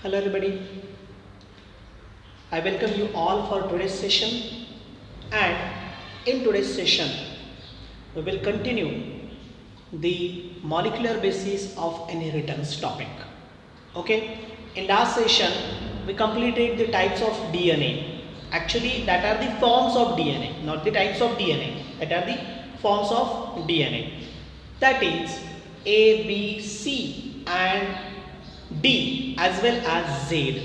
Hello everybody, I welcome you all for today's session, and in today's session we will continue the molecular basis of inheritance topic. Okay, in last session we completed the types of DNA. Actually that are the forms of DNA, not the types of DNA, that are the forms of DNA, that is A, B, C and D as well as Z.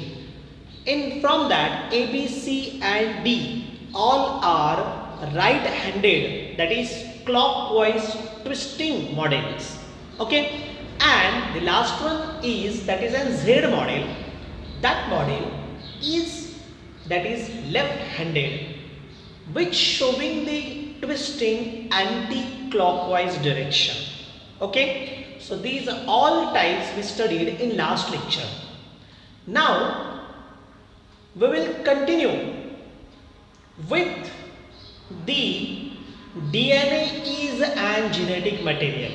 In from that A, B, C and D all are right-handed, that is clockwise twisting models. Okay, and the last one is that is a Z model. That model is left-handed, which showing the twisting anti-clockwise direction. Okay, so these are all types we studied in last lecture. Now we will continue with the DNA is an genetic material.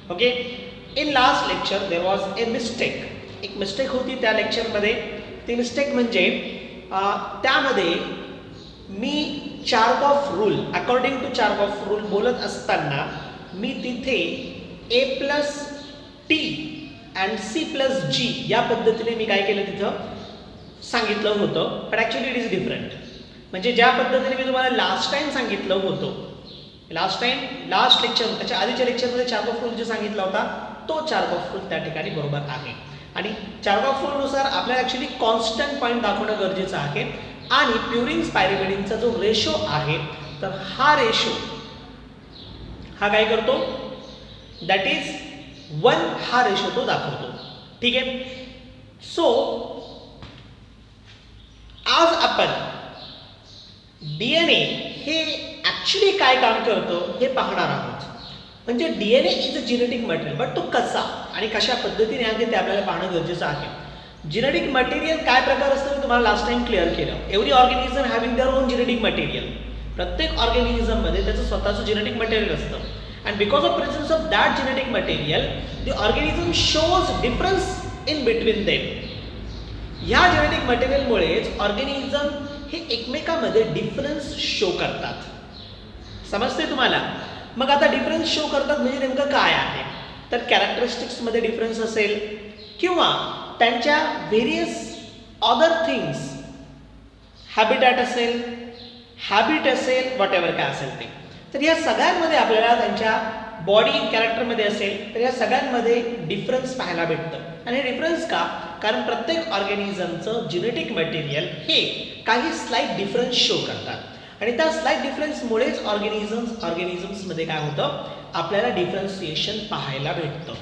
Okay, in last lecture there was a mistake. एक mistake होती त्या लेक्चरमध्ये. ती mistake म्हणजे त्यामध्ये मी चार्कॉफ rule, according to चार्कॉफ rule बोलत असताना मी तिथे A plus T and C plus G या पद्धतीने मी काय केलं तिथं सांगितलं होतं, पण ॲक्च्युली इट इज डिफरंट. म्हणजे ज्या पद्धतीने मी तुम्हाला लास्ट टाइम सांगितलं होतं, लास्ट लेक्चर त्याच्या आधीच्या लेक्चरमध्ये चार्कॉफ रूल जे सांगितला होता तो चार्कॉफ रूल त्या ठिकाणी बरोबर आहे. आणि चार्कॉफ रूलनुसार आपल्याला ॲक्च्युली कॉन्स्टंट पॉईंट दाखवणं गरजेचं आहे. आणि प्युरिन्स पायरिमिडिनचा जो रेशो आहे तर हा रेशो हा काय करतो, दॅट इज 1 हा रेशो तो दाखवतो. ठीक आहे. सो आज आपण डीएनए हे ॲक्च्युली काय काम करतं हे पाहणार आहोत. म्हणजे DNA is a genetic material, but तो कसा आणि कशा पद्धतीने आहे ते आपल्याला पाहणं गरजेचं आहे. जेनेटिक मटेरियल काय प्रकार असतं मी तुम्हाला लास्ट टाइम क्लिअर केलं. Every organism having their own genetic material. प्रत्येक ऑर्गॅनिझममध्ये त्याचं स्वतःचं जेनेटिक मटेरियल असतं. And because of presence of that genetic material the organism shows difference in between them. ह्या जेनेटिक मटेरियलमुळेच ऑर्गॅनिझम हे एकमेकांमध्ये डिफरन्स शो करतात. समजते तुम्हाला. मग आता डिफरन्स शो करतात म्हणजे नेमकं काय आहे, तर कॅरेक्टरिस्टिक्समध्ये डिफरन्स असेल किंवा त्यांच्या व्हेरियस अदर थिंग्स, हॅबिटॅट असेल, हॅबिट असेल, वॉट एव्हर काय असेल ते. तर या सगळ्यांमध्ये आपल्याला त्यांच्या बॉडी कॅरेक्टरमध्ये असेल तर या सगळ्यांमध्ये डिफरन्स पाहायला भेटतं. आणि हे डिफरन्स का, कारण प्रत्येक ऑर्गॅनिझमचं जेनेटिक मटेरियल हे काही स्लाइट डिफरन्स शो करतात. आणि त्या स्लाइट डिफरन्समुळेच ऑर्गॅनिझम्समध्ये काय होतं, आपल्याला डिफरन्सिएशन पाहायला भेटतं.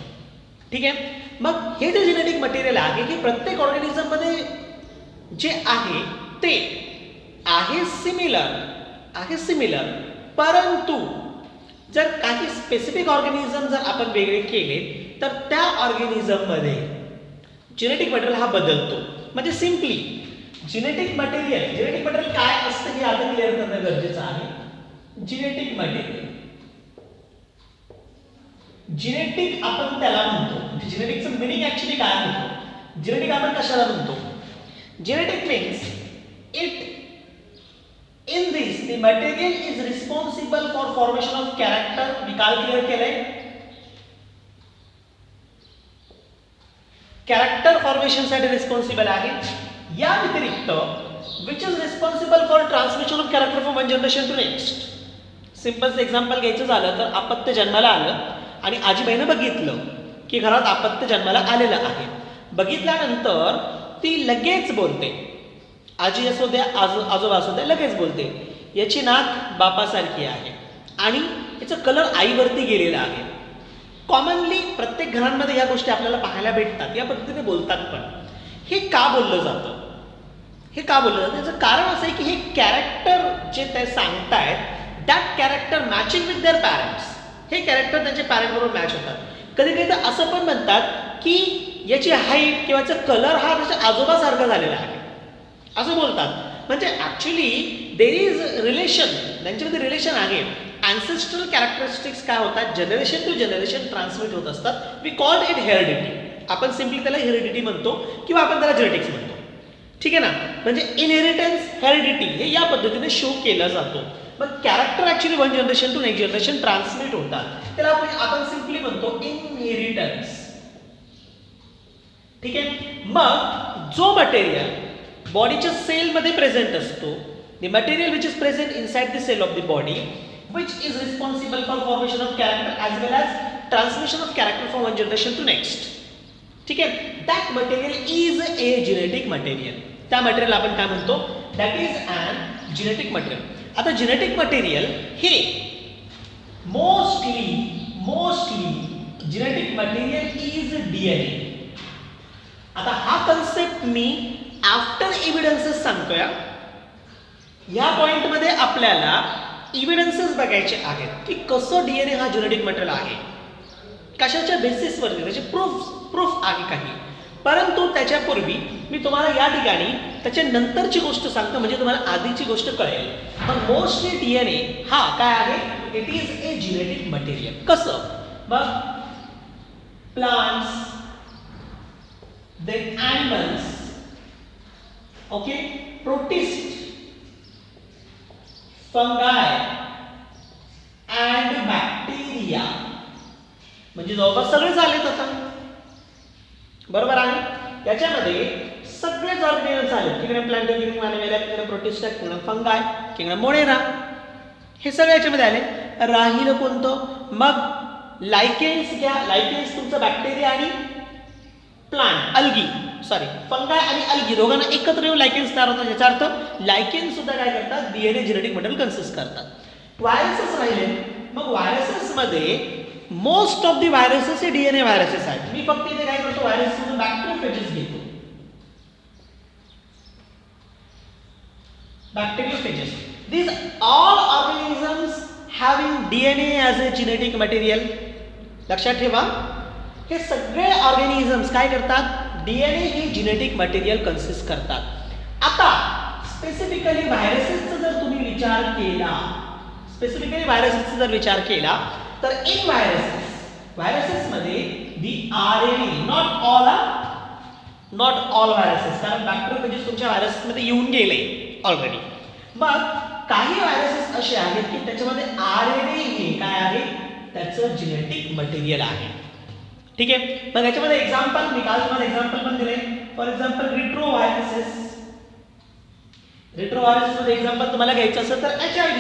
ठीक आहे. मग हे जे जेनेटिक मटेरियल आहे हे प्रत्येक ऑर्गॅनिझममध्ये जे आहे ते आहे सिमिलर, परंतु जर काही स्पेसिफिक ऑर्गॅनिझम जर आपण वेगळे केले तर त्या ऑर्गॅनिझममध्ये जेनेटिक मटेरियल हा बदलतो. म्हणजे सिम्पली जेनेटिक मटेरियल काय असतं हे आपण क्लिअर करणं गरजेचं आहे. जेनेटिक मटेरियल, जेनेटिक आपण त्याला म्हणतो. जेनेटिकचं मिनिंग ऍक्च्युली काय होतं, जेनेटिक आपण कशाला म्हणतो. Genetic means it in this the material is responsible for formation of character. मी काल क्लिअर केलंय, कॅरेक्टर फॉर्मेशनसाठी रिस्पॉन्सिबल आहे. या व्यतिरिक्त which is responsible for transmission of character from one generation to next. Simple example घ्यायचं झालं तर अपत्य जन्माला आलं आणि आजीबाईनं बघितलं की घरात अपत्य जन्माला आलेलं आहे. बघितल्यानंतर ती लगेच बोलते, आजी असू द्या आजोबा असू द्या, लगेच बोलते याची नाक बापासारखी आहे आणि याचं कलर आईवरती गेलेला आहे. कॉमनली प्रत्येक घरांमध्ये या गोष्टी आपल्याला पाहायला भेटतात. या पद्धतीने बोलतात. पण हे का बोललं जातं, याचं कारण असं आहे की हे कॅरेक्टर जे ते सांगतायत that character matching with their parents. हे कॅरेक्टर त्यांच्या पॅरेंट बरोबर मॅच होतात. कधी कधी तर असं पण म्हणतात की याची हाईट किंवा याचा कलर हा त्याच्या आजोबासारखा झालेला आहे असं बोलतात. म्हणजे ऍक्च्युली देर इज रिलेशन, त्यांच्यामध्ये रिलेशन आहे. अँसेस्ट्रल कॅरेक्टरिस्टिक्स काय होतात, जनरेशन टू जनरेशन ट्रान्समिट होत असतात. We called it heredity. आपण सिम्पली त्याला हेरिडिटी म्हणतो किंवा आपण त्याला जेनेटिक्स म्हणतो. ठीक आहे ना. म्हणजे इनहेरिटन्स, हेरिडिटी हे या पद्धतीने शो केलं जातो. मग character actually one generation to next generation transmit होतात. त्याला आपण सिम्पली म्हणतो इनहेरिटन्स. ठीक आहे. मग जो मटेरियल बॉडीच्या सेलमध्ये प्रेझेंट असतो, the material which is present inside the cell of the body which is responsible for formation of character as well as transmission of character from one generation to next. ठीक आहे. that material is a genetic material. त्या material आपण काय म्हणतो, that is an genetic material. आता genetic material हे mostly genetic material is DNA. आता हा कन्सेप्ट मी आफ्टर एव्हिडन्सेस सांगतोय. या पॉइंटमध्ये आपल्याला एव्हिडन्सेस बघायचे आहेत की कसं DNA हा जेनेटिक मटेरियल आहे, कशाच्या बेसिसवरती त्याचे प्रूफ आहे काही. परंतु त्याच्यापूर्वी मी तुम्हाला या ठिकाणी त्याच्या नंतरची गोष्ट सांगतो, म्हणजे तुम्हाला आधीची गोष्ट कळेल. पण मोस्टली DNA हा काय आहे, it is a genetic material. कसं, मग plants, then animals, okay, protist, fungi and bacteria, म्हणजे जवळपास सगळे झालेत आता. बरोबर आहे. याच्यामध्ये सगळेच ऑर्गॅनिझम्स आले. Kingdom Plantae, kingdom animal, kingdom Protista, kingdom fungi, kingdom Monera, हे सगळे याच्यामध्ये आले. राहिलं कोणतं, मग लायकेन्स घ्या. लायकेन्स तुमचं बॅक्टेरिया आणि प्लांट, अल्गी, सॉरी फंगाय आणि अल्गी दोघांना एकत्र येऊन लायकेन्स तयार होतात. याचा अर्थ लायकेन्स सुद्धा काय करतात, DNA जेनेटिक मटेरियल कन्सिस्ट करतात. व्हायरसेस राहिले. मग व्हायरसेसमध्ये मोस्ट ऑफ दी व्हायरसेस हे DNA व्हायरसेस आहेत. मी फक्त इथे काय करतो, व्हायरसेस बॅक्टेरियोफेजेस घेतो. बॅक्टेरियोफेजेस, these all organisms having DNA as a genetic material. लक्षात ठेवा, हे सगळे ऑर्गॅनिझम्स काय करतात, DNA हे जेनेटिक मटेरियल कन्सिस्ट करतात. आता स्पेसिफिकली व्हायरसेसचा जर तुम्ही विचार केला, तर इन व्हायरसेसमध्ये the RNA, not all viruses, कारण बॅक्टेरियोफेजेस तुमच्या व्हायरसेसमध्ये येऊन गेले ऑलरेडी. मग काही व्हायरसेस असे आहेत की त्याच्यामध्ये RNA हे काय आहे, त्याचं जेनेटिक मटेरियल आहे. ठीक आहे. मग याच्यामध्ये एक्झाम्पल, मी काल तुम्हाला एक्झाम्पल पण दिले. फॉर एक्झाम्पल रिट्रोव्हायरसेस मध्ये एक्झाम्पल तुम्हाला घ्यायचं असेल तर HIV,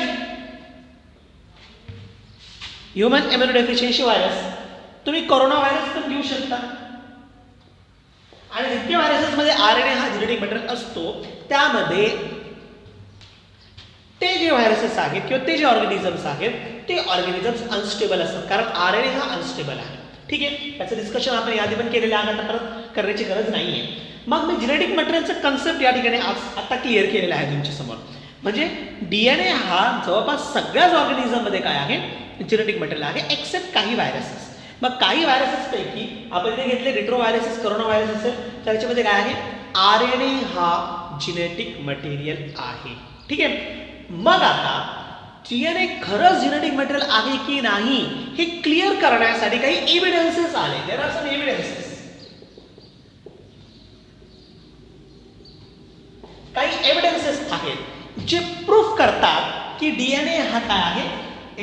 ह्युमन इम्युनोडेफिशियन्सी व्हायरस. तुम्ही कोरोना व्हायरस पण घेऊ शकता. आणि जितके व्हायरसेसमध्ये RNA हा जेनेटिक मटेरियल असतो, त्यामध्ये ते जे व्हायरसेस आहेत किंवा ते जे ऑर्गॅनिझम्स आहेत, ते ऑर्गॅनिझम्स अनस्टेबल असतात, कारण RNA हा अनस्टेबल आहे. ठीक आहे. त्याचं डिस्कशन आपण याआधी पण केलेलं आहे, आता परत करण्याची गरज नाही आहे. मग मी जेनेटिक मटेरियलचं कन्सेप्ट या ठिकाणी आता क्लिअर केलेलं आहे तुमच्यासमोर. म्हणजे DNA हा जवळपास सगळ्याच ऑर्गॅनिझममध्ये काय आहे, जेनेटिक मटेरियल आहे, एक्सेप्ट काही व्हायरसेस. मग काही व्हायरसेसपैकी आपण जे घेतले रिट्रोव्हायरसेस, कोरोना व्हायरस असेल, त्याच्यामध्ये काय आहे, RNA हा जेनेटिक मटेरियल आहे. ठीक आहे. मग आता DNA खरंच जेनेटिक मटेरियल आहे की नाही हे क्लिअर करण्यासाठी काही एव्हिडन्सेस आले. There are some evidences. काही एव्हिडन्सेस आहेत जे प्रूफ करतात की DNA हा काय आहे,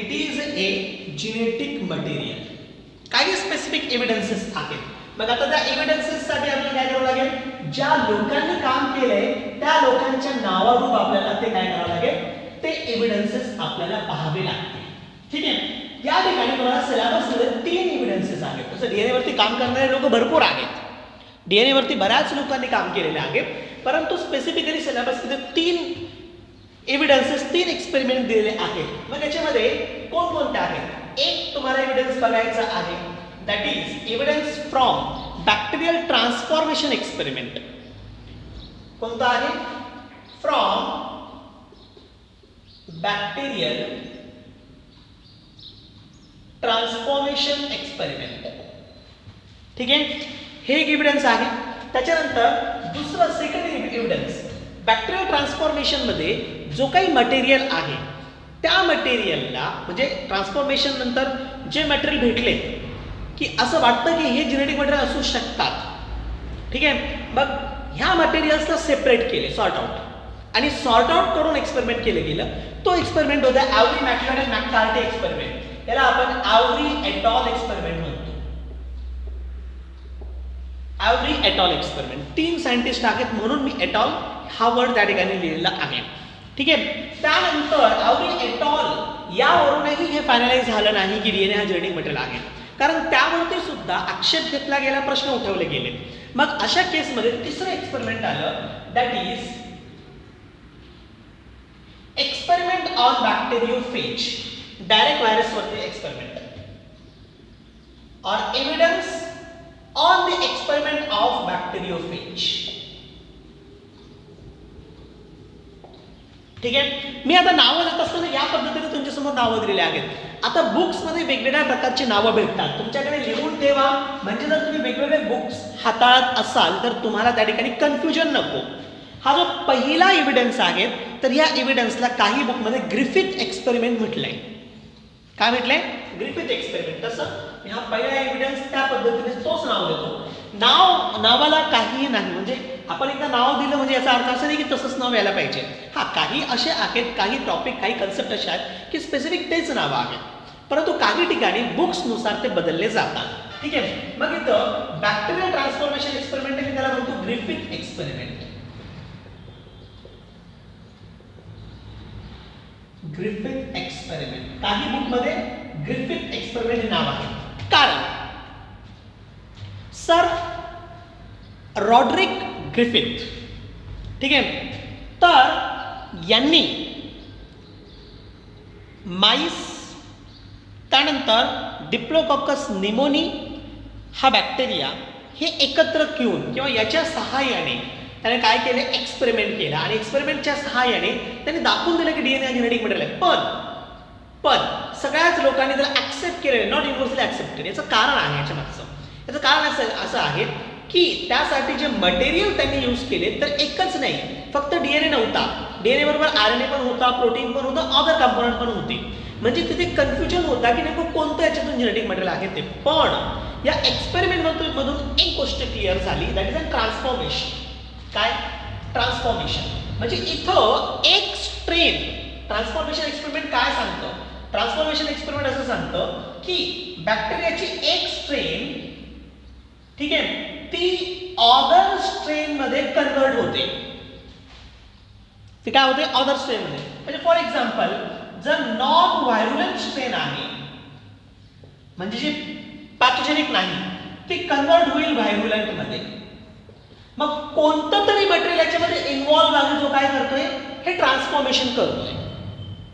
it is a genetic material. काही स्पेसिफिक एव्हिडन्सेस आहेत. मग आता त्या एव्हिडन्सेससाठी आपल्याला काय करावं लागेल, ज्या लोकांनी काम केलंय त्या लोकांच्या नावारूप आपल्याला ते काय करावं लागेल, ते एव्हिडन्सेस आपल्याला पाहावे लागतील. ठीक आहे. या ठिकाणी तुम्हाला सिलेबसमध्ये 3 एव्हिडन्सेस आहेत. तसं DNA वरती काम करणारे लोक भरपूर आहेत. DNA वरती बऱ्याच लोकांनी काम केलेले आहे, परंतु स्पेसिफिकली सिलेबसमध्ये 3 एव्हिडन्सेस, 3 एक्सपेरिमेंट दिलेले आहेत. मग याच्यामध्ये कोणकोणते आहेत, एक तुम्हाला एव्हिडन्स बघायचा आहे, that is evidence from bacterial transformation experiment. कोणता आहे, फ्रॉम बॅक्टेरियल ट्रान्सफॉर्मेशन एक्सपेरिमेंट. ठीक आहे. हे एक एव्हिडन्स आहे. त्याच्यानंतर दुसरं सेकंड एव्हिडन्स, बॅक्टेरियल ट्रान्सफॉर्मेशन मध्ये जो काही मटेरियल आहे त्या मटेरियलला, म्हणजे ट्रान्सफॉर्मेशन नंतर जे मटेरियल भेटले की असं वाटतं की हे जेनेटिक मटेरियल असू शकतात. ठीक आहे. मग ह्या मटेरियल्सला सेपरेट केले, सॉर्ट आउट, आणि सॉर्ट आउट करून एक्सपेरिमेंट केलं गेलं. तो एक्सपेरिमेंट होता ॲव्हरी मॅक्लिओड अँड मॅककार्टी एक्सपेरिमेंट. याला आपण ॲव्हरी एटॉल एक्सपेरिमेंट म्हणतो. ॲव्हरी एटॉल एक्सपेरिमेंट. 3 सायंटिस्ट आहेत म्हणून मी एटॉल हा वर्ड त्या ठिकाणी लिहिलेला आहे. ठीक आहे. त्यानंतर ॲव्हरी एटॉल यावरूनही हे फायनलाइज झालं नाही की DNA हा जेनेटिक मटेरियल आहे, कारण त्यावरती सुद्धा आक्षेप घेतला गेला, प्रश्न उठवले गेले. मग अशा केसमध्ये तिसरं एक्सपेरिमेंट आलं, that is experiment on bacteriophage. Direct व्हायरसवरती एक्सपेरिमेंट और evidence on the experiment of bacteriophage. ठीक आहे. मी आता नावं देत असताना या पद्धतीने तुमच्यासमोर नावं दिलेली आहेत. आता बुक्समध्ये वेगवेगळ्या प्रकारची नावं भेटतात, तुमच्याकडे लिहून ठेवा, म्हणजे जर तुम्ही वेगवेगळे बुक्स हाताळत असाल तर तुम्हाला त्या ठिकाणी कन्फ्युजन नको. हा जो पहिला एव्हिडन्स आहे, तर या एव्हिडन्सला काही बुकमध्ये ग्रिफिथ एक्सपेरिमेंट म्हटलंय. काय म्हटलंय? Griffith experiment. तसं हा पहिला एव्हिडन्स त्या पद्धतीने तोच नाव देतो. नावाला काहीही नाही, म्हणजे आपण एकदा नाव दिलं म्हणजे याचा अर्थ असा नाही की तसंच नाव यायला पाहिजे. हा, काही असे आहेत, काही टॉपिक, काही कन्सेप्ट असे आहेत की स्पेसिफिक तेच नावं आहेत, परंतु काही ठिकाणी बुक्सनुसार ते बदलले जातात. ठीक आहे. मग इथं बॅक्टेरियल ट्रान्सफॉर्मेशन एक्सपेरिमेंट आहे, त्याला म्हणतो ग्रिफिथ एक्सपेरिमेंट. Griffith experiment. काही बुकमध्ये ग्रिफिथ एक्सपेरिमेंट हे नाव आहे. कारण सर रॉड्रिक ग्रिफिथ, ठीक आहे, तर यांनी माईस, त्यानंतर डिप्लोकॉकस निमोनी हा बॅक्टेरिया हे एकत्र घेऊन किंवा याच्या सहाय्याने त्याने काय केले? एक्सपेरिमेंट केला, आणि एक्सपेरिमेंटच्या सहाय्याने त्यांनी दाखवून दिलं की DNA हा जेनेटिक मटेरियल आहे. पण सगळ्याच लोकांनी त्याला ऍक्सेप्ट केलेलं, नॉट युनिव्हर्सली ऍक्सेप्टेड. याचं कारण आहे, याच्या मागचं याचं कारण असं आहे की त्यासाठी जे मटेरियल त्यांनी यूज केले तर एकच नाही, फक्त DNA नव्हता, DNA बरोबर RNA पण होता, प्रोटीन पण होता, अदर कंपोनंट पण होते. म्हणजे तिथे कन्फ्युजन होता की नेमकं कोणतं याच्यातून जेनेटिक मटेरियल आहे ते. पण या एक्सपेरिमेंट मधून एक गोष्ट क्लिअर झाली, दॅट इज अ ट्रान्सफॉर्मेशन. काय? ट्रान्सफॉर्मेशन. म्हणजे इथं एक स्ट्रेन, ट्रान्सफॉर्मेशन एक्सपेरिमेंट काय सांगतं? ट्रान्सफॉर्मेशन एक्सपेरिमेंट असं सांगतं की बॅक्टेरियाची एक स्ट्रेन, ठीक आहे, ती ऑदर स्ट्रेन मध्ये कन्वर्ट होते. ती काय होते? ऑदर स्ट्रेन मध्ये. म्हणजे फॉर एक्झाम्पल, जर नॉन व्हायरुलंट स्ट्रेन आहे, म्हणजे जे पॅथोजेनिक नाही, ती कन्वर्ट होईल व्हायरुलंट मध्ये. मग कोणतं तरी मटेरियल याच्यामध्ये इन्व्हॉल्व आहे, जो काय करतोय? हे ट्रान्सफॉर्मेशन करतोय.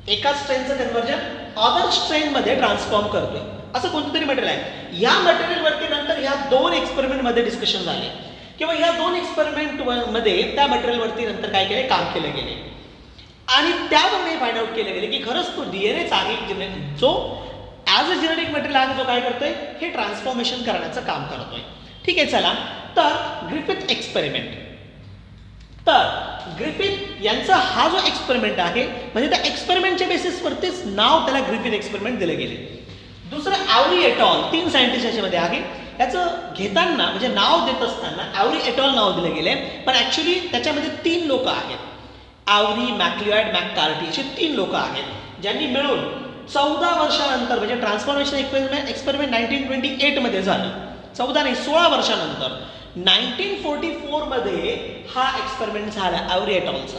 एका स्ट्रेनचं कन्व्हर्जन अदर स्ट्रेन मध्ये ट्रान्सफॉर्म करतोय, असं कोणतं तरी मटेरियल आहे. या मटेरियलवरती नंतर ह्या 2 एक्सपेरिमेंटमध्ये डिस्कशन झाले, किंवा ह्या 2 एक्सपेरिमेंट मध्ये त्या मटेरियलवरती नंतर काय केले? काम केलं गेले, आणि त्यावरून हे फाइंड आउट केले गेले की खरंच तो DNAच आहे जो ॲज अ जेनेटिक मटेरियल आहे, जो काय करतोय? हे ट्रान्सफॉर्मेशन करण्याचं काम करतोय. ठीक आहे. चला, तर ग्रिफिथ एक्सपेरिमेंट. तर ग्रिफिथ यांचा हा जो एक्सपेरिमेंट आहे, म्हणजे त्या एक्सपेरिमेंटच्या बेसिसवरतीच नाव त्याला ग्रिफिथ एक्सपेरिमेंट दिले गेले. दुसरं ॲव्हरी एटॉल, 3 सायंटिस्ट याच्यामध्ये आहे. याचं घेताना म्हणजे नाव देत असताना ॲव्हरी एटॉल नाव दिले गेले, पण ॲक्च्युली त्याच्यामध्ये 3 लोक आहेत. ॲव्हरी, मॅक्लिओड, मॅककार्टी असे 3 लोक आहेत, ज्यांनी मिळून 14 वर्षानंतर, म्हणजे ट्रान्सफॉर्मेशन एक्सपेरिमेंट 1928 मध्ये झालं. 14 नाही, 16 वर्षानंतर 1944 मध्ये हा एक्सपेरिमेंट झाला ॲव्हरी एटॉलचा.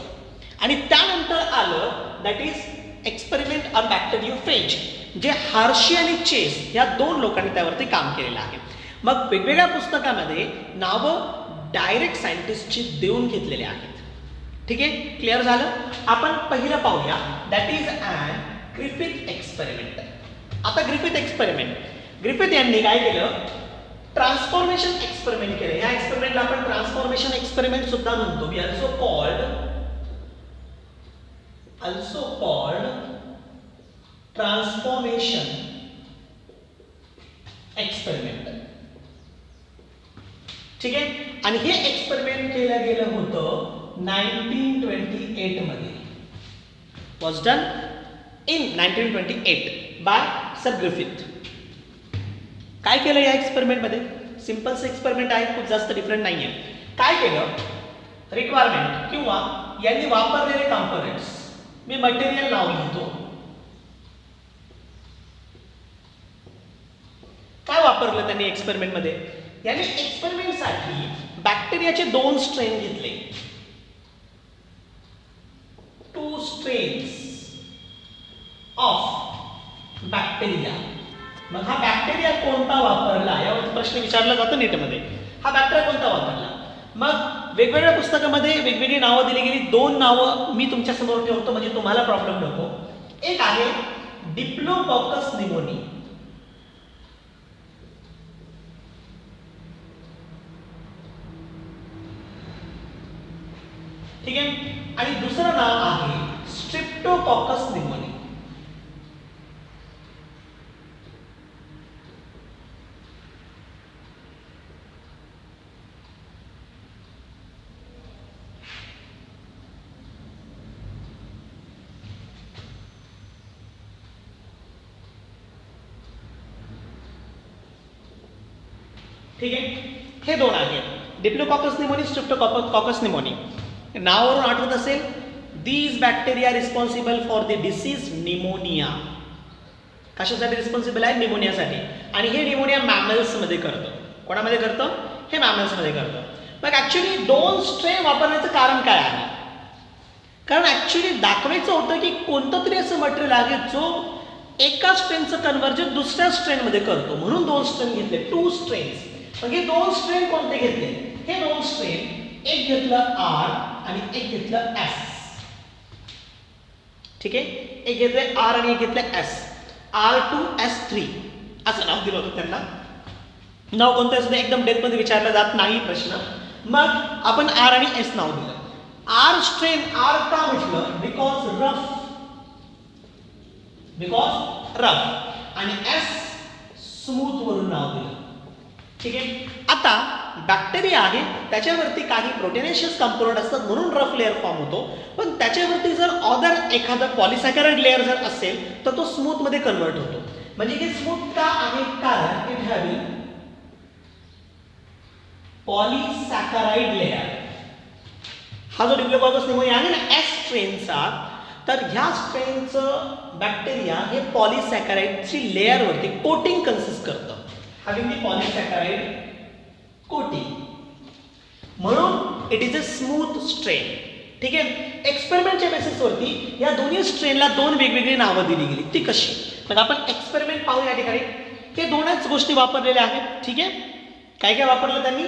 आणि त्यानंतर आलं दॅट इज एक्सपेरिमेंट ऑन बॅक्टेरियोफेज, जे हार्शी आणि चेस या 2 लोकांनी त्यावरती काम केलेलं आहे. मग वेगवेगळ्या पुस्तकामध्ये नावं डायरेक्ट सायंटिस्टची देऊन घेतलेले आहेत. ठीक आहे. क्लिअर झालं. आपण पहिलं पाहूया, that is an Griffith experiment. आता ग्रिफिथ एक्सपेरिमेंट, ग्रिफिथ यांनी काय केलं? ट्रान्सफॉर्मेशन एक्सपेरिमेंट केलं. या एक्सपेरिमेंटला आपण ट्रान्सफॉर्मेशन एक्सपेरिमेंट सुद्धा म्हणतो. We also called transformation experiment. ठीक आहे. आणि हे एक्सपेरिमेंट केलं गेलं होतं 1928 मध्ये. Was done in 1928 by sir Griffith. काय केलं या एक्सपेरिमेंटमध्ये? सिम्पलचं एक्सपेरिमेंट आहे, खूप जास्त डिफरंट नाही आहे. काय केलं? रिक्वायरमेंट किंवा यांनी वापरलेले कॉम्पोनंट्स, मी मटेरियल नाव लिहितो. काय वापरलं त्यांनी एक्सपेरिमेंटमध्ये? यांनी एक्सपेरिमेंटसाठी बॅक्टेरियाचे 2 स्ट्रेन घेतले. 2 स्ट्रेन्स ऑफ बॅक्टेरिया. मग हा बॅक्टेरिया कोणता वापरला यावर प्रश्न विचारला जातो नीटमध्ये. हा बॅक्टेरिया कोणता वापरला? मग वेगवेगळ्या पुस्तकामध्ये वेगवेगळी नावं दिली गेली. 2 नावं मी तुमच्या समोर ठेवतो म्हणजे तुम्हाला प्रॉब्लेम नको. एक आहे डिप्लोकॉकस निमोनी. ठीक आहे. आणि दुसरं नाव आहे स्ट्रिप्टोकॉकस निमोनी. ठीक आहे. हे 2 आहेत, डिप्लोकॉकस निमोनी, स्ट्रिप्टोकॉकस निमोनी. नावावरून आठवत असेल, these bacteria responsible for the disease pneumonia. कशासाठी रिस्पॉन्सिबल आहे? निमोनियासाठी. आणि हे निमोनिया मॅमल्समध्ये करतं. कोणामध्ये करतं? हे मॅमल्समध्ये करतं. मग ॲक्च्युली 2 स्ट्रेन वापरण्याचं कारण काय आहे? कारण ॲक्च्युली दाखवायचं होतं की कोणतं तरी असं मटेरियल आहे जो एका स्ट्रेनचं कन्व्हर्जन दुसऱ्या स्ट्रेनमध्ये करतो, म्हणून 2 स्ट्रेन घेतले, 2 स्ट्रेन्स. मग हे 2 स्ट्रेन कोणते घेतले? हे 2 स्ट्रेन, एक घेतलं R आणि एक घेतलं S. ठीक आहे. एक घेतलं R आणि एक घेतलं S. R2S3 असं नाव दिलं होतं त्यांना. नाव कोणतं असं एकदम डेप्थमध्ये विचारलं जात नाही प्रश्न. मग आपण R आणि S नाव दिलं. R स्ट्रेन, R का म्हटलं? Because rough. आणि S स्मूथ वरून नाव दिलं. ठीक आहे. आता बॅक्टेरिया आहे त्याच्यावरती काही प्रोटीनेशियस कंपोनंट असतात म्हणून रफ लेअर फॉर्म होतो. पण त्याच्यावरती जर अदर एखादा पॉलिसॅकराइड लेअर जर असेल तर तो स्मूथ मध्ये कन्वर्ट होतो. म्हणजे हे स्मूथ का आहे? कारण इट हॅविंग पॉलिसॅकराइड लेअर. हा जो डिप्लोकॉकस निमोनी आहे ना एस स्ट्रेनचा, तर ह्या स्ट्रेनचं बॅक्टेरिया हे पॉलिसॅकराइडची लेअरवरती कोटिंग कन्सिस्ट करतं. हॅविंग दी पॉलिसॅकराइड कोटिंग, म्हणून it is a smooth strain. ठीक आहे. एक्सपेरिमेंटच्या बेसिसवरती या दोन्ही स्ट्रेनला 2 वेगवेगळी नावं दिली गेली. ती कशी? मग आपण एक्सपेरिमेंट पाहू या ठिकाणी. हे 2च गोष्टी वापरलेल्या आहेत. ठीक आहे. काय काय वापरलं त्यांनी?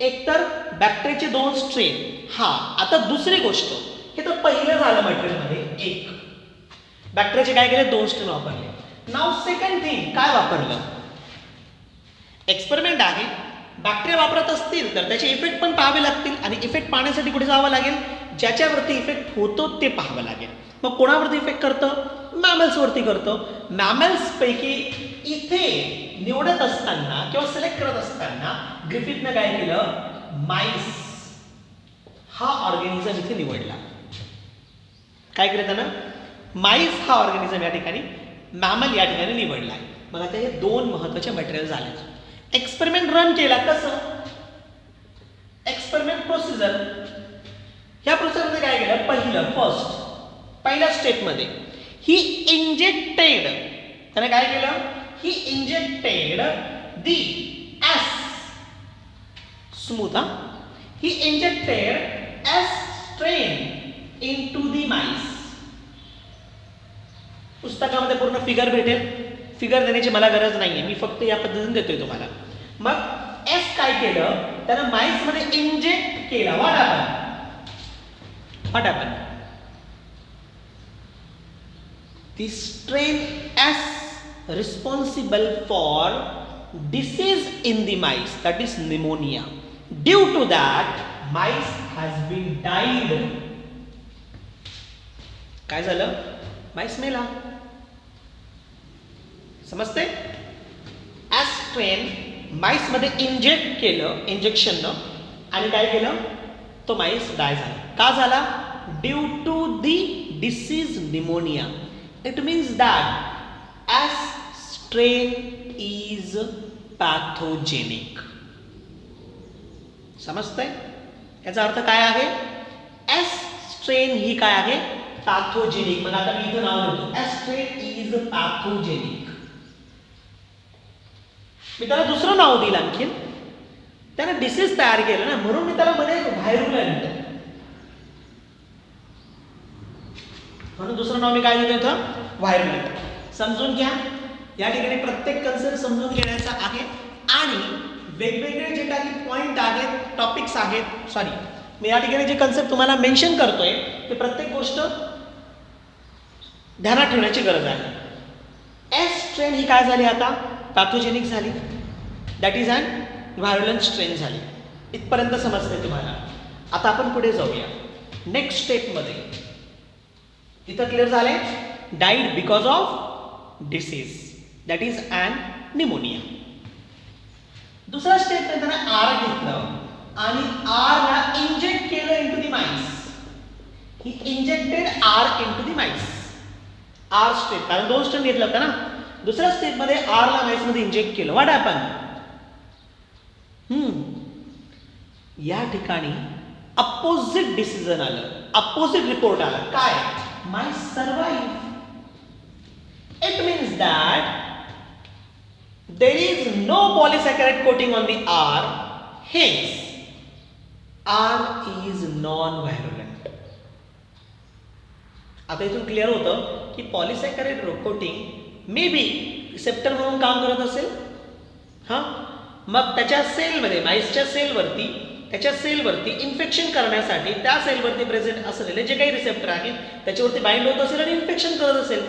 एकतर बॅक्टेरियाचे 2 स्ट्रेन. हा, आता दुसरी गोष्ट, हे तर पहिलं झालं मटेरियलमध्ये. एक बॅक्टेरियाचे काय केले? 2 स्ट्रेन वापरले. नाव सेकंड थिंग काय वापरलं? एक्सपेरिमेंट आहे, बॅक्टेरिया वापरत असतील तर त्याचे इफेक्ट पण पाहावे लागतील. आणि इफेक्ट पाहण्यासाठी कुठे जावं लागेल? ज्याच्यावरती इफेक्ट होतो ते पाहावं लागेल. मग कोणावरती इफेक्ट करतं? मॅमल्सवरती करतं. मॅमल्सपैकी इथे निवडत असताना किंवा सिलेक्ट करत असताना ग्रिफिथनं काय केलं? माईस हा ऑर्गॅनिझम इथे निवडला. काय केलं त्यानं? माईस हा ऑर्गॅनिझम या ठिकाणी, मॅमल या ठिकाणी निवडला. मग आता हे 2 महत्वाचे मटेरियल झाले. एक्सपेरिमेंट रन केला. कसं? Experiment procedure. ह्या प्रोसिजरमध्ये काय केलं? पहिल्या स्टेपमध्ये ही इंजेक्टेड, त्याने काय केलं? He injected the S smooth. He injected S strain into the mice. पुस्तकामध्ये पूर्ण फिगर भेटेल. फिगर देण्याची मला गरज नाहीये, मी फक्त या पद्धतीने देतोय तुम्हाला. मग एस काय केलं? त्यानं माईस मध्ये इंजेक्ट केला. What happen? The strain S responsible for disease in the mice, that is pneumonia. Due to that mice has been died. काय झालं? माईस मेला. समजते? एस स्ट्रेन माईस मध्ये इंजेक्ट केलं इंजेक्शननं आणि काय केलं? तो माईस डाय झाला. का झाला? Due to the disease pneumonia. It means that S strain is pathogenic. समजतंय? याचा अर्थ काय आहे? एस स्ट्रेन ही काय आहे? पॅथोजेनिक. मग आता मी इथं नाव लिहितो, एस स्ट्रेन इज पॅथोजेनिक. मी त्याला दुसरं नाव दिलं आणखीन, त्यानं डिसीज तयार केलं ना, म्हणून मी त्याला म्हणेल व्हायरुलंट. म्हणून दुसरं नाव मी काय दिलं इथं? व्हायरुलंट. समजून घ्या. या ठिकाणी प्रत्येक कन्सेप्ट समजून घेण्याचा आहे आणि वेगवेगळे जे काही पॉइंट आहेत, टॉपिक्स आहेत, सॉरी मी या ठिकाणी जे कन्सेप्ट तुम्हाला मेन्शन करतोय ते प्रत्येक गोष्ट ध्यानात ठेवण्याची गरज आहे. एस स्ट्रेन ही काय झाली आता? पॅथोजेनिक झाली. दॅट इज अन व्हायरुलंट स्ट्रेन झाली. इथपर्यंत समजते तुम्हाला. आता आपण पुढे जाऊया नेक्स्ट स्टेपमध्ये. इथं क्लिअर झाले? Died because of disease, that is an pneumonia. दुसरा स्टेप मध्ये त्यानं आर घेतलं आणि आर ला इंजेक्ट केलं into the mice. He injected R into the mice. R step, कारण दोन स्टेप घेतलं होतं ना. दुसऱ्या स्टेप मध्ये आर ला माइस मध्ये इंजेक्ट केलं. What happen? या ठिकाणी अपोजिट डिसिजन आलं, अपोजिट रिपोर्ट आला. काय? Mice survive. It means that there is no polysaccharide coating on the R, hence R is non-virulent. आता इथून क्लिअर होतं की पॉलिसॅकॅराइड कोटिंग मे बी रिसेप्टर म्हणून काम करत असेल. हां, मग त्याच्या सेलमध्ये, माईसच्या सेलवरती, त्याच्या सेलवरती इन्फेक्शन करण्यासाठी त्या सेलवरती प्रेझेंट असलेले जे काही रिसेप्टर आहेत त्याच्यावरती बाइंड होत असेल आणि इन्फेक्शन करत असेल.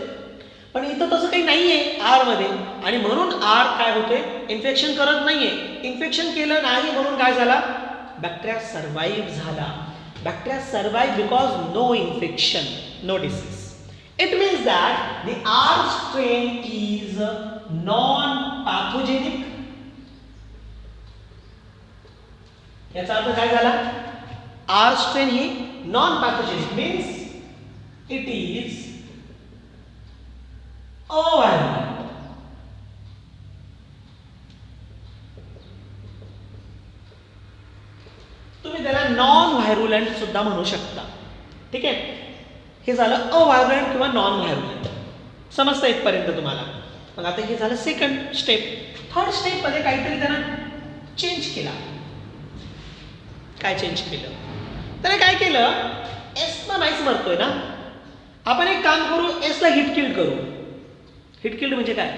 पण इथं तसं काही नाहीये आर मध्ये, आणि म्हणून आर काय होते? इन्फेक्शन करत नाहीये. इन्फेक्शन केलं नाही म्हणून काय झाला? बॅक्टेरिया सर्वाइव्ह झाला. Bacteria survive because no infection, no disease. It means that the R strain is non pathogenic. याचा अर्थ काय झाला? आर स्ट्रेन ही non pathogenic means it is avirulent. तुम्ही त्याला नॉन व्हायरुलंट सुद्धा म्हणू शकता. ठीक आहे? हे झालं अव्हायरुलंट किंवा नॉन व्हायरुलंट. समजतं इथपर्यंत तुम्हाला? मग आता हे झालं सेकंड स्टेप. थर्ड स्टेप मध्ये काहीतरी त्यानं चेंज केला. काय चेंज केलं? त्याने काय केलं? एस ना माईस मरतोय ना, आपण एक काम करू, एस ला हिट किल्ड करू. हिट किल्ड म्हणजे काय?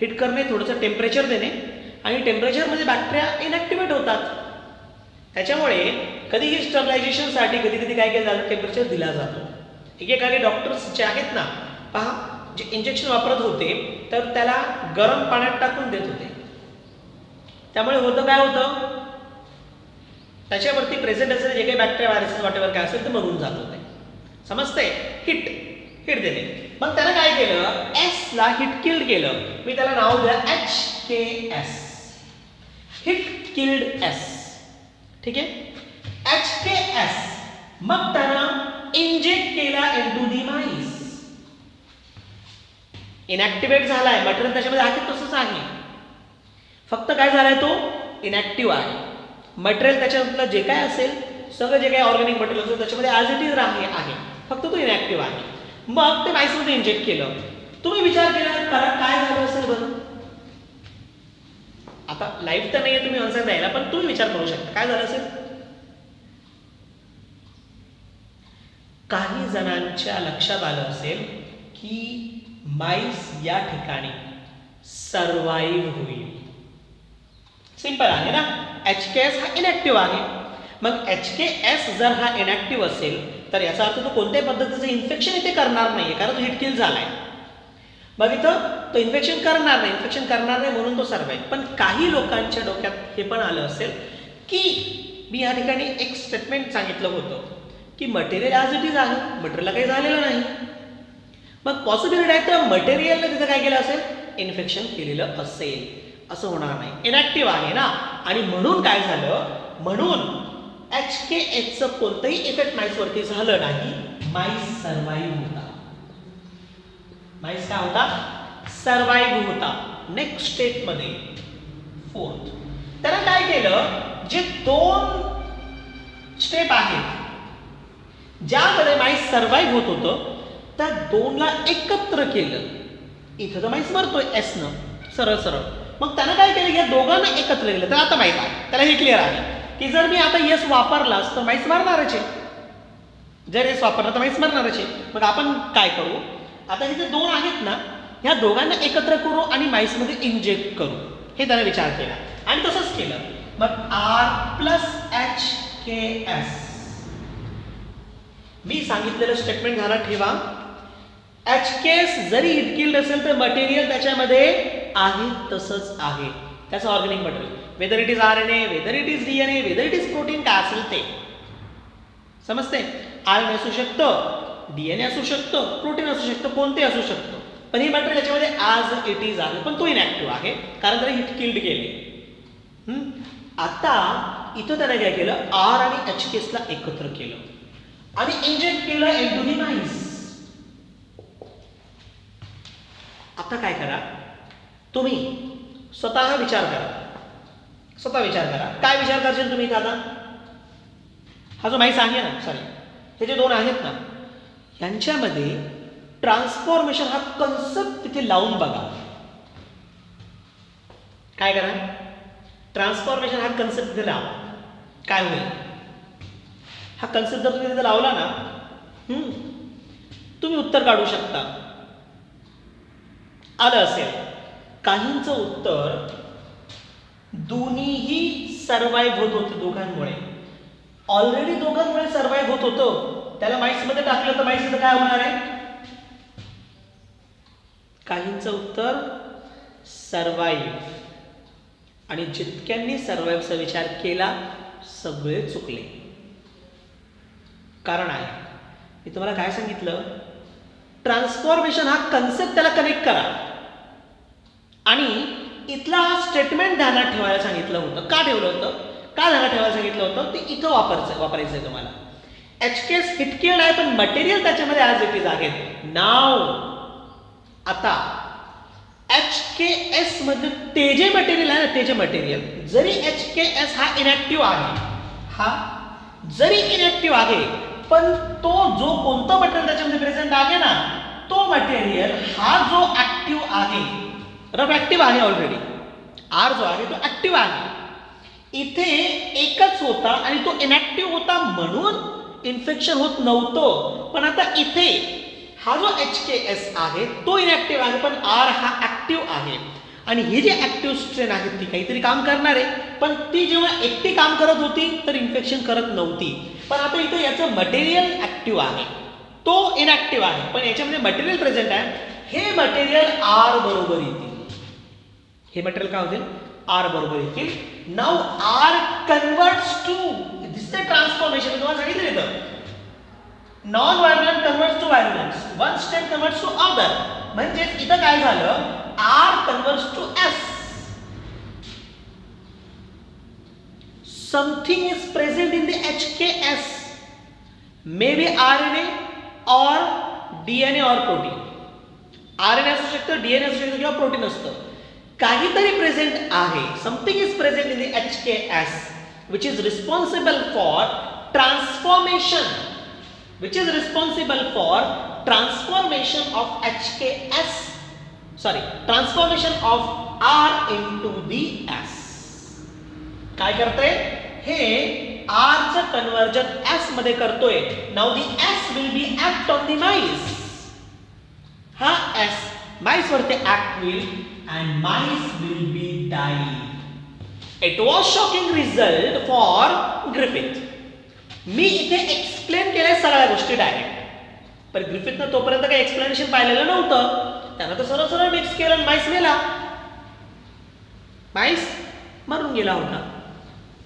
हिट करणे, थोडंसं टेम्परेचर देणे, आणि टेम्परेचरमध्ये बॅक्टेरिया इनॅक्टिवेट होतात. त्याच्यामुळे कधीही स्टरलायझेशनसाठी कधी कधी काय केलं जातं? टेम्परेचर दिला जातो. एकेकाने डॉक्टर्स जे आहेत ना, पहा, जे इंजेक्शन वापरत होते तर त्याला गरम पाण्यात टाकून देत होते. त्यामुळे होतं काय होतं? त्याच्यावरती प्रेझेंट असलेले जे काही बॅक्टेरिया, व्हायरसेस, वॉटेवर काय असेल ते मरून जात होते. समजते? हिट देणे. मग त्यानं काय केलं? एस ला हिट किल्ड केलं. मी त्याला नाव दिलं HKS, हिट किल्ड एस. ठीक आहे? HKS. मग त्यानं इंजेक्ट केला इंटू दी माईस. इनॅक्टिवेट झालाय, मटेरियल त्याच्यामध्ये आहे तसंच आहे, फक्त काय झालाय? तो इनॅक्टिव्ह आहे. मटेरियल त्याच्यातलं जे काय असेल, सगळं जे काही ऑर्गॅनिक मटेरियल असेल त्याच्यामध्ये ॲज इट इज आहे, फक्त तो इनॅक्टिव्ह आहे. मग ते माईसमध्ये इंजेक्ट केलं. तुम्ही विचार केला काय झालं असेल बरं? आता लाईव्ह तर नाहीये तुम्ही आन्सर द्यायला, पण तुम्ही विचार करू शकता काय झालं असेल. काही जणांच्या लक्षात आलं असेल की माईस या ठिकाणी सर्वाइव्ह होईल. सिंपल आहे ना. HKS हा इनॅक्टिव्ह आहे. मग HKS जर हा इनॅक्टिव्ह असेल तर याचा अर्थ तो कोणत्याही पद्धतीचं इन्फेक्शन इथे करणार नाहीये, कारण तो हिट किल झालाय. मग इथं तो इन्फेक्शन करणार नाही म्हणून तो सर्वाइव्ह. पण काही लोकांच्या डोक्यात हे पण आलं असेल की मी या ठिकाणी एक स्टेटमेंट सांगितलं होतं की मटेरियल ॲज इट इज आहे, मटेरियलला काही झालेलं नाही. मग पॉसिबिलिटी आहे तर मटेरियलने तिथं काय केलं असेल? इन्फेक्शन केलेलं असेल. असं होणार नाही, इनॅक्टिव्ह आहे ना. आणि म्हणून काय झालं? म्हणून HKSचं कोणतंही इफेक्ट माईसवरती झालं नाही. माईस सर्वाइव्ह होता. माईस काय होता? सर्वाइव्ह होता. नेक्स्ट स्टेप मध्ये फोर्थ. त्यानं काय केलं, जे 2 स्टेप आहेत ज्यामध्ये माईस सर्वाईव्ह होत होतं त्या 2ला एकत्र केलं. इथं तर माईस मरतोय एस न सरळ सरळ. मग त्यानं काय केलं, या दोघांना एकत्र केलं. तर आता माहीत आहे त्याला हे क्लिअर आहे की जर मी आता यस वापरलास तर माईस मरणारच आहे, जर एस वापरला तर माईस मरणारच आहे. मग आपण काय करू, आता हे जे 2 आहेत ना ह्या दोघांना एकत्र करू आणि माईसमध्ये इंजेक्ट करू, हे त्याने विचार केला आणि तसंच केलं. मग आर प्लस एच के एस, मी सांगितलेलं स्टेटमेंट ध्यानात ठेवा. एच के एस जरी इटकिल्ड असेल तर मटेरियल त्याच्यामध्ये आहे तसंच आहे, त्याचं organic material. Whether it is RNA, whether it is DNA, whether it is protein, काय असेल ते समजते. RNA असू शकतं, DNA असू शकतं, प्रोटीन असू शकतं, कोणते असू शकतं, पण ही मटेरियल याच्यामध्ये ॲज इट इज आहे, पण तो इनॅक्टिव्ह आहे कारण त्याने हिट किल्ड केले. आता इथं त्याने काय केलं, आर आणि एच केसला एकत्र केलं आणि इंजेक्ट केलं इंटू दी माईस. आता काय करा, तुम्ही स्वतः विचार करा, स्वतः विचार करा. काय विचार करशील तुम्ही आता, हा जो माईस आहे ना, सॉरी हे जे 2 आहेत ना यांच्यामध्ये ट्रान्सफॉर्मेशन हा कन्सेप्ट तिथे लावून बघा. काय करा, ट्रान्सफॉर्मेशन हा कन्सेप्ट तिथे लावा, काय होईल. हा कन्सेप्ट जर तुम्ही तिथे लावला ना तुम्ही उत्तर काढू शकता. आलं असेल, काहींचं उत्तर दोन्हीही सर्वाईव्ह होत होते दोघांमुळे. ऑलरेडी दोघांमुळे सर्वाईव्ह होत होतं, त्याला माईसमध्ये टाकलं तर माईसचं काय होणार आहे. काहींचं उत्तर सर्वाईव्ह, आणि जितक्यांनी सर्वाईव्हचा विचार केला सगळे चुकले. कारण आहे, मी तुम्हाला काय सांगितलं, ट्रान्सफॉर्मेशन हा कन्सेप्ट त्याला कनेक्ट करा आणि इथला हा स्टेटमेंट ध्यानात ठेवायला सांगितलं होतं. का ठेवलं होतं, का ध्यानात ठेवायला सांगितलं होतं, ते इथं वापरायचं आहे तुम्हाला. HKS हिटकिल्ड आहे पण मटेरियल त्याच्यामध्ये ॲज इट इज आहे. नाव आता HKS मध्ये ते जे मटेरियल आहे ना, ते जे मटेरियल जरी HKS हा इनॅक्टिव्ह आहे, हा जरी इनॅक्टिव्ह आहे पण तो जो कोणता मटेरियल त्याच्यामध्ये प्रेझेंट आहे ना तो मटेरियल हा जो ऍक्टिव्ह आहे, रफ ऍक्टिव्ह आहे ऑलरेडी, आर जो आहे तो ऍक्टिव्ह आहे. इथे एकच होता आणि तो इनॅक्टिव्ह होता म्हणून इन्फेक्शन होत नव्हतं. पण आता इथे हा जो HKS आहे तो इनॅक्टिव्ह आहे पण आर हा ऍक्टिव्ह आहे. आणि ही जी ऍक्टिव्ह स्ट्रेन आहे ती काहीतरी काम करणार आहे, पण ती जेव्हा एकटी काम करत होती तर इन्फेक्शन करत नव्हती. पण आता इथे याचं मटेरियल ऍक्टिव्ह आहे, तो इनॅक्टिव्ह आहे, पण याच्यामध्ये मटेरियल प्रेझेंट आहे. हे मटेरियल आर बरोबर येतील, हे मटेरियल काय होतील, आर बरोबर येतील. Now R converts to this the transformation. तुम्हाला सांगितलं इथं non virulent converts to virulent, one state converts to other. म्हणजे इथं काय झालं, R converts to S. Something is present in the HKS, may be RNA और DNA और protein. RNA असू शकतं, DNA असू शकतं किंवा प्रोटीन असतं, काहीतरी प्रेझेंट आहे. Something is present in the HKS which is responsible for transformation, which is responsible for transformation of HKS, sorry, transformation of R into the S. काय करतोय, हे R चं कन्वर्जन S मध्ये करतोय. Now the S will be act on the mice. हा S mice वरती act will and mice will be die. It was shocking result for Griffith. मी इथे explain केल्या सगळ्या गोष्टी डायरेक्ट, पण ग्रिफिथनं तोपर्यंत काही एक्सप्लेनेशन पाहिलेलं नव्हतं. त्यानं तर सरळ सरळ मिक्स केलं, माईस मेला, माईस मरून गेला होता.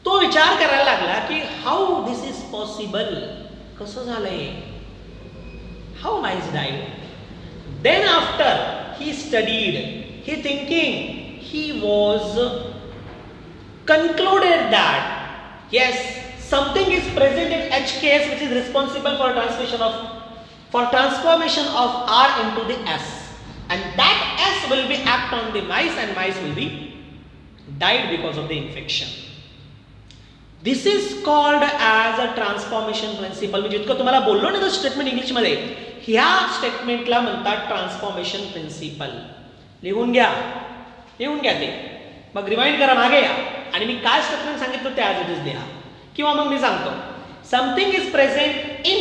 तो विचार करायला लागला की हाऊ दिस इज पॉसिबल, कसं झालंय, how mice died. Then after he studied, he thinking, he was concluded that yes, something is present in HKS which is responsible for transformation of R into the S, and that S will be act on the mice and mice will be died because of the infection. This is called as a transformation principle. मी जितकं तुम्हाला बोललो ना statement इंग्लिशमध्ये, ह्या स्टेटमेंटला म्हणतात transformation principal. लिहून घ्या ते, मग रिमाइंड करा, मागे या आणि मी काय स्टेटमेंट सांगितलं ते ॲज इट इज लिहा. किंवा मग मी सांगतो something is present in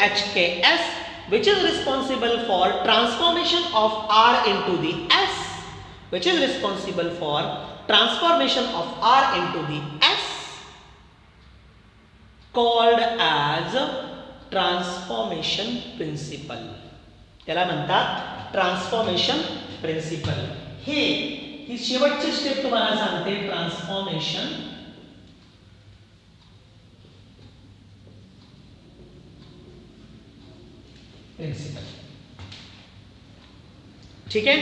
HKS which is responsible for transformation of R into the S, which is responsible for transformation of R into the S, called as transformation principle. त्याला म्हणतात transformation principal. ही शेवटची step तुम्हाला सांगते, transformation principal. ठीक आहे,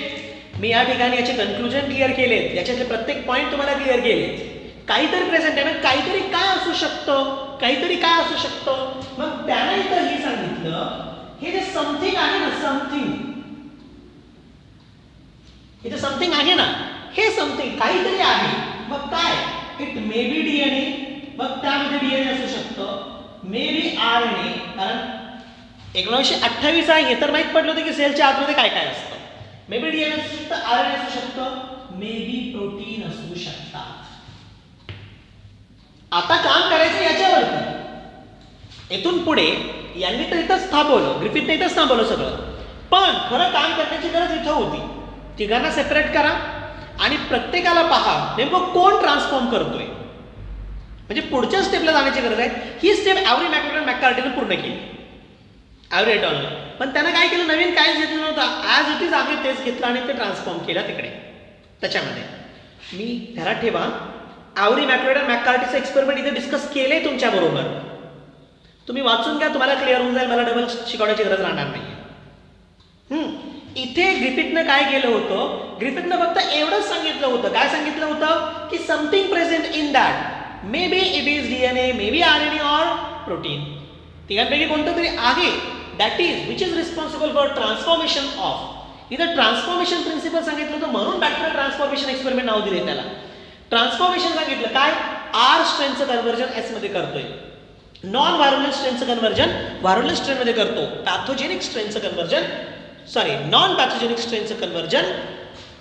मी या ठिकाणी याचे कन्क्लुजन क्लिअर केलेत, याच्यातले प्रत्येक पॉईंट तुम्हाला क्लिअर केलेत. काहीतरी प्रेझेंट आहे, काहीतरी काय असू शकतं, मग त्याने इथं हे सांगितलं, हे जे समथिंग आहे ना, इथे समथिंग आहे ना, हे समथिंग काहीतरी आहे. मग काय, इट मे बी DNA, मग त्यामध्ये DNA असू शकतं, मे बी RNA, कारण 1928 आहे हे तर माहित पडलं होतं की सेलच्या आतमध्ये काय काय असतं. मे बी DNA असू शकतं, RNA असू शकतं, मे बी प्रोटीन असू शकतात. आता काम करायचं याच्यावरती. इथून पुढे यांनी तर इथंच थांबवलं, ग्रिफिथने इथंच थांबवलं सगळं, पण खरं काम करण्याची गरज इथं होती. तिघांना सेपरेट करा आणि प्रत्येकाला पहा नेमकं कोण ट्रान्सफॉर्म करतोय, म्हणजे पुढच्या स्टेपला जाण्याची गरज आहे. ही स्टेप ॲव्हरी मॅककार्टीने पूर्ण केली, ॲव्हरी एटॉलनं. पण त्यानं काय केलं, नवीन काहीच घेतलं नव्हतं, ॲज इट इज आहे तेच घेतलं आणि ते ट्रान्सफॉर्म केलं तिकडे. त्याच्यामध्ये मी घरात ठेवा, ॲव्हरी मॅककार्टीचं एक्सपेरिमेंट इथे डिस्कस केलंय तुमच्याबरोबर, तुम्ही वाचून घ्या, तुम्हाला क्लिअर होऊन जाईल, मला डबल शिकवण्याची गरज राहणार नाही. इथे ग्रिफिथनं काय केलं होतं, ग्रिफिथनं फक्त एवढंच सांगितलं होतं, काय सांगितलं होतं की something present in that, may be it is DNA, may be RNA or protein, तिघांपैकी कोणतं तरी आहे, that is which is responsible for transformation of. इथं ट्रान्सफॉर्मेशन प्रिन्सिपल सांगितलं होतं, म्हणून बॅक्टेरियल ट्रान्सफॉर्मेशन एक्सपेरिमेंट नाव दिले त्याला. ट्रान्सफॉर्मेशन सांगितलं काय, R स्ट्रेनचं कन्व्हर्जन S मध्ये करतोय, नॉन व्हायरुलंट स्ट्रेनचं कन्व्हर्जन व्हायरुलंट स्ट्रेनमध्ये करतो, पॅथोजेनिक स्ट्रेनचं कन्व्हर्जन नॉन पॅथोजेनिक स्ट्रेनचं कन्व्हर्जन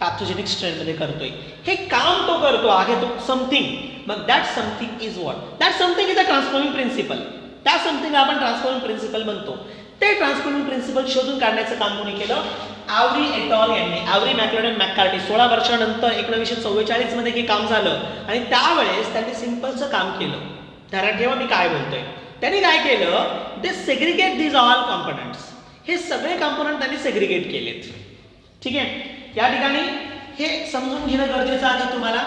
पॅथोजेनिक स्ट्रेनमध्ये करतोय. हे काम तो करतो आहे, तो समथिंग. मग that something is what, that something is a transforming principle. त्या समथिंग आपण ट्रान्सफॉर्मिंग प्रिन्सिपल म्हणतो. ते ट्रान्सफॉर्मिंग प्रिन्सिपल शोधून काढण्याचं काम कोणी केलं, ॲव्हरी एटॉल यांनी, ॲव्हरी मॅक्लेडन मॅककार्टी. 16 वर्षानंतर 1944 मध्ये हे काम झालं आणि त्यावेळेस त्यांनी सिम्पलचं काम केलं. ध्यानात ठेवा मी काय बोलतोय. त्यांनी काय केलं, दे सेग्रिगेट दिज ऑल कॉम्पोनंट्स. हे सगळे कॉम्पोनंट त्यांनी सेग्रिगेट केलेत. ठीक आहे, या ठिकाणी हे समजून घेणं गरजेचं आहे तुम्हाला,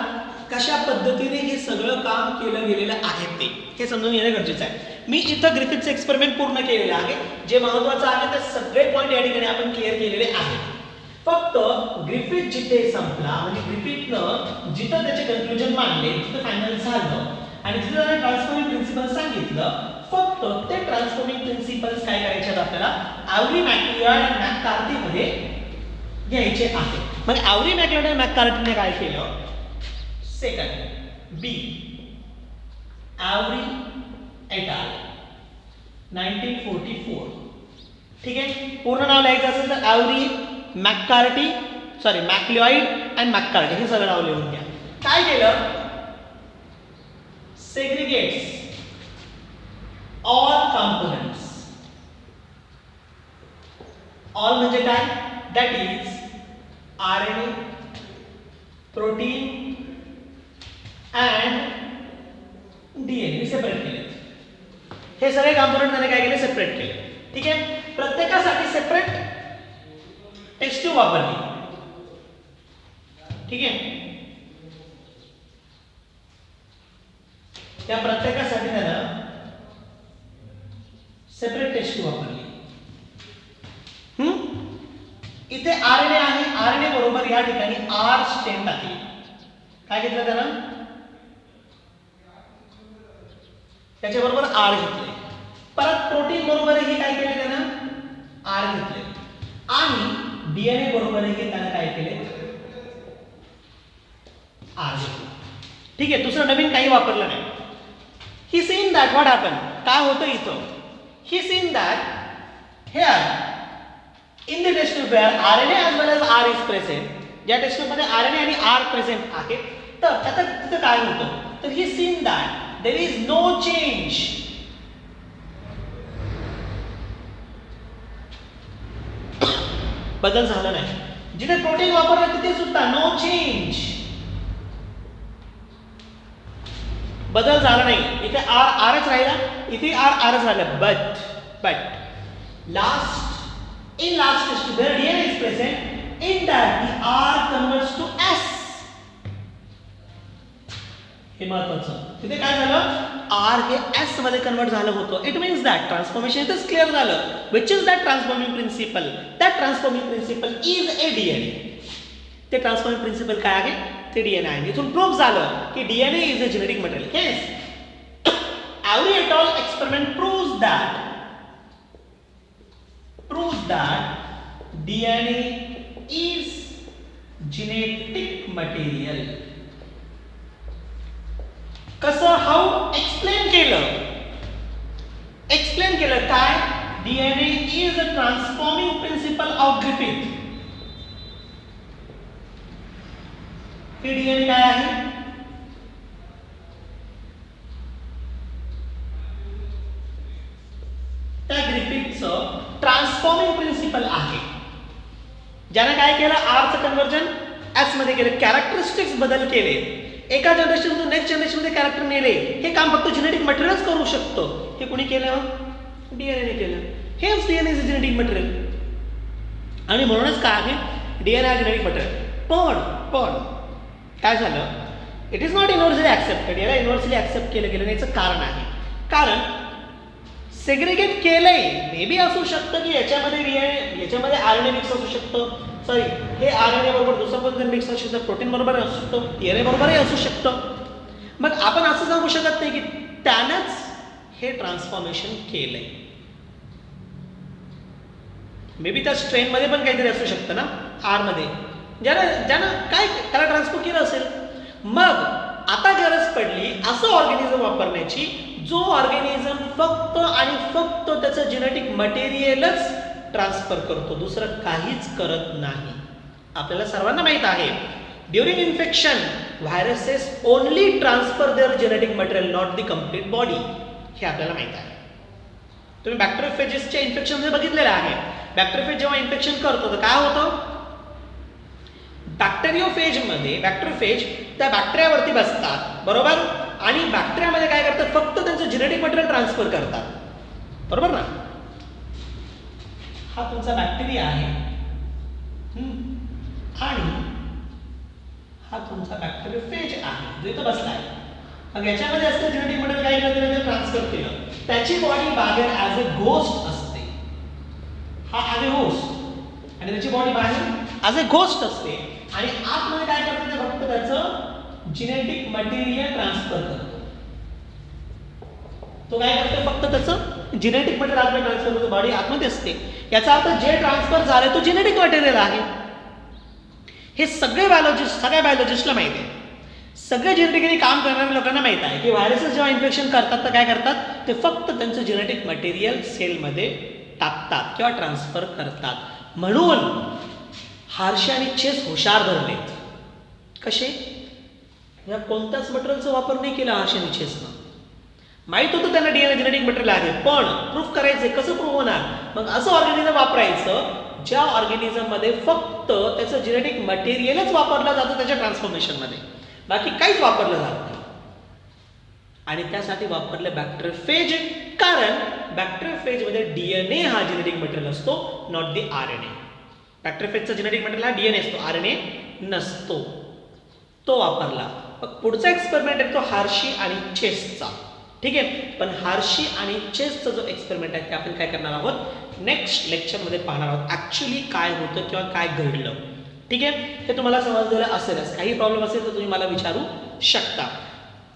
कशा पद्धतीने हे सगळं काम केलं गेलेलं आहे ते हे समजून घेणं गरजेचं आहे. मी इथं ग्रिफिथचं एक्सपेरिमेंट पूर्ण केलेलं आहे, जे महत्त्वाचं आहे ते सगळे पॉईंट या ठिकाणी आपण क्लिअर केलेले आहेत. फक्त ग्रिफिथ जिथे संपला, म्हणजे ग्रिफिथनं जिथं त्याचे कन्क्लुजन मांडले, तिथं फायनल झालं आणि तिथं त्याने ट्रान्सफॉर्मिंग प्रिन्सिपल सांगितलं. फक्त ते ट्रान्सफॉर्मिंग प्रिन्सिपल्स काय करायचे आहेत आपल्याला, ॲव्हरी मॅक्लेडन मॅककार्टीमध्ये घ्यायचे आहे. मग ॲव्हरी मॅक्लेडन मॅककार्टीने काय केलं, सेकंड बी ॲव्हरी एटाल 1944. ठीक आहे, पूर्ण नाव लिहायचं असेल तर ॲव्हरी मॅककार्टी, मॅक्लिऑइड अँड मॅककार्टी, हे सगळं नाव लिहून घ्या. काय केलं, segregates all components. all म्हणजे काय, that is RNA, protein and DNA separate केले. हे सगळे कॉम्पोनंट त्याने काय केले, सेपरेट केले. ठीक आहे, प्रत्येकासाठी सेपरेट टेस्ट ट्यूब वापरली. ठीक आहे, त्या प्रत्येकासाठी त्यानं सेपरेट टेस्ट ट्यूब वापरली. इथे RNA आहे, RNA बरोबर या ठिकाणी R स्ट्रेन टाकली. काय घेतलं त्यानं, त्याच्याबरोबर R घेतले. परत प्रोटीन बरोबरही काय केले त्यानं, R घेतले आणि DNA बरोबरही त्यानं काय केले, आर घेतलं. ठीक आहे, दुसरं नवीन काही वापरलं नाही. He seen that what happen, काय होतं इथं, he seen that here in the test where RNA as well as R is present, ज्या टेस्टमध्ये RNA आणि R प्रेझेंट आहे, तर आता तिथं काय होतं, तर he seen that there is no change. बदल झाला नाही. जिथे प्रोटीन वापरलं तिथे सुद्धा नो चेंज, बदल झाला नाही. इथे आरच राहिला, इथे आरच राहिला. But last test where DNA is present, in that the R converts to S. हे महत्वाचं. तिथे काय झालं, R हे S मध्ये कन्वर्ट झालं होतं. इट मीन्स दॅट ट्रान्सफॉर्मेशन इथंच क्लिअर झालं. Which is that transforming principle, that transforming principle is a DNA. ते ट्रान्सफॉर्मिंग प्रिन्सिपल काय आहे, ते DNA आहे. इथून प्रूफ झालं की DNA is a genetic material. Yes, Avery et al. Experiment proves that DNA is genetic material. कसं, how explain केलं काय, DNA is a transforming principle of Griffith. हे DNA काय आहे, त्या ग्रिफिथचं ट्रान्सफॉर्मिंग प्रिन्सिपल आहे. ज्याने काय केलं, आरचं कन्वर्जन एस मध्ये केलं, कॅरेक्टरिस्टिक्स बदल केले, एका जनरेशन नेक्स्ट जनरेशन मध्ये कॅरेक्टर नेले. हे काम फक्त जेनेटिक मटेरियलच करू शकतो. हे कोणी केलं, डीएनए केलं. हेच डीएनए इज जेनेटिक मटेरियल. आणि म्हणूनच काय आहे, डीएनए हा जेनेटिक मटेरियल. पण काय झालं, it is not universally accepted. याला युनिव्हर्सली ऍक्सेप्ट केलं गेलं नाही. याचं कारण आहे, कारण सेग्रिगेट केलंय. मे बी असू शकतं की याच्यामध्ये RNA मिक्स असू शकतं, सॉरी हे RNA बरोबर दुसरं पद्धतीने मिक्स असू शकतं, प्रोटीन बरोबर असू शकतं, DNA बरोबरही असू शकतं. मग आपण असं सांगू शकत नाही की त्यानंच हे ट्रान्सफॉर्मेशन केलंय. मे बी त्या स्ट्रेनमध्ये पण काहीतरी असू शकतं ना, आरमध्ये, ज्यानं काय त्याला ट्रान्सफर केलं असेल. मग आता गरज पडली असं ऑर्गॅनिझम वापरण्याची, जो ऑर्गॅनिझम फक्त आणि फक्त त्याचं जेनेटिक मटेरियलच ट्रान्सफर करतो, दुसरं काहीच करत नाही. आपल्याला सर्वांना माहित आहे, during infection viruses only transfer their genetic material, not the complete body. हे आपल्याला माहित आहे. तुम्ही बॅक्टेरियोफेजेसच्या इन्फेक्शनमध्ये बघितलेलं आहे. बॅक्टेरियोफेज जेव्हा इन्फेक्शन करतो तर काय होतं, बॅक्टेरियोफेज त्या बॅक्टेरियावरती बसतात, बरोबर, आणि बॅक्टेरियामध्ये काय करतात, फक्त त्यांचं जेनेटिक मटेरियल ट्रान्सफर करतात, बरोबर ना. हा तुमचा बॅक्टेरिया आहे आणि हा तुमचा बॅक्टेरियोफेज आहे जो इथं बसलाय. मग याच्यामध्ये असतं जेनेटिक मटेरियल काय केलं, ट्रान्सफर केलं. त्याची बॉडी बाहेर ॲज अ घोस्ट असते. हा ॲज अ घोस्ट, आणि त्याची बॉडी बाहेर ॲज अ घोस्ट असते. आणि आतमध्ये काय करतो, ते फक्त त्याचं जेनेटिक मटेरियल ट्रान्सफर करतो. तो काय करतो, फक्त त्याचं जेनेटिक मटेरियल आतमध्ये ट्रान्सफर करतो, बॉडी आतमध्ये असते. याचा अर्थ जे ट्रान्सफर झाले तो जेनेटिक मटेरियल आहे. हे सगळ्या बायोलॉजिस्टला माहिती आहे. सगळे जेनेटिकली काम करणाऱ्या लोकांना माहित आहे की व्हायरसेस जेव्हा इन्फेक्शन करतात तर काय करतात, ते फक्त त्यांचं जेनेटिक मटेरियल सेलमध्ये टाकतात किंवा ट्रान्सफर करतात. म्हणून हार्शी आणि चेस हुशार धरलेत. कसे, या कोणत्याच मटेरियलचा वापर नाही केला हार्शी आणि चेसनं. माहित होतं त्यांना DNA जेनेटिक मटेरियल आहे, पण प्रूफ करायचं कसं, प्रूफ होणार. मग असं ऑर्गॅनिझम वापरायचं ज्या ऑर्गॅनिझममध्ये फक्त त्याचं जेनेटिक मटेरियलच वापरलं जातं त्याच्या ट्रान्सफॉर्मेशनमध्ये, बाकी काहीच वापरलं जात नाही. आणि त्यासाठी वापरलं बॅक्टेरियोफेज, कारण बॅक्टेरियोफेजमध्ये DNA हा जेनेटिक मटेरियल असतो, नॉट दी RNA. बॅक्टेरियोफेजचा जेनेटिक मटेरियल हा DNA असतो, RNA नसतो. तो वापरला. मग पुढचा एक्सपेरिमेंट आहे तो हार्शी आणि चेसचा. ठीक आहे, पण हार्शी आणि चेसचा जो एक्सपेरिमेंट आहे ते आपण काय करणार आहोत, नेक्स्ट लेक्चरमध्ये पाहणार आहोत. ॲक्च्युली काय होतं किंवा काय घडलं. ठीक आहे, हे तुम्हाला समजलेलं असेलच. काही प्रॉब्लेम असेल तर तुम्ही मला विचारू शकता.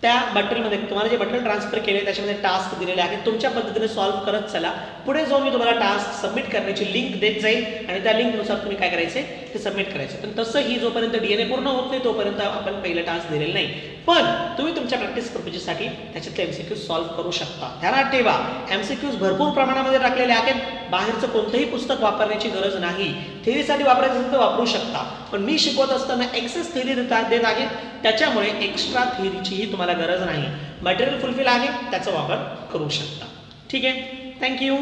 त्या मटेरियलमध्ये तुम्हाला जे मटेरियल ट्रान्सफर केले त्याच्यामध्ये टास्क दिलेले आहेत, तुमच्या पद्धतीने सॉल्व्ह करत चला. पुढे जाऊन मी तुम्हाला टास्क सबमिट करण्याची लिंक देत जाईल आणि त्या लिंकनुसार तुम्ही काय करायचे ते सबमिट करायचे. पण तसंही जोपर्यंत DNA पूर्ण होत नाही तोपर्यंत आपण पहिलं टास्क दिलेलं नाही. पण तुम्ही तुमच्या प्रॅक्टिस पर्पजसाठी त्याच्यातले MCQs सॉल्व्ह करू शकता. ध्यानात ठेवा, MCQs भरपूर प्रमाणामध्ये टाकलेले आहेत. बाहेरचं कोणतंही पुस्तक वापरण्याची गरज नाही. थेअरीसाठी वापरायचं असेल तर वापरू शकता, पण मी शिकवत असताना एक्सेस थेअरी देत आहे, त्याच्यामुळे एक्स्ट्रा थेअरीचीही तुम्हाला गरज नाही. मटेरियल फुलफिल आहे, त्याचा वापर करू शकता. ठीक आहे, थँक्यू.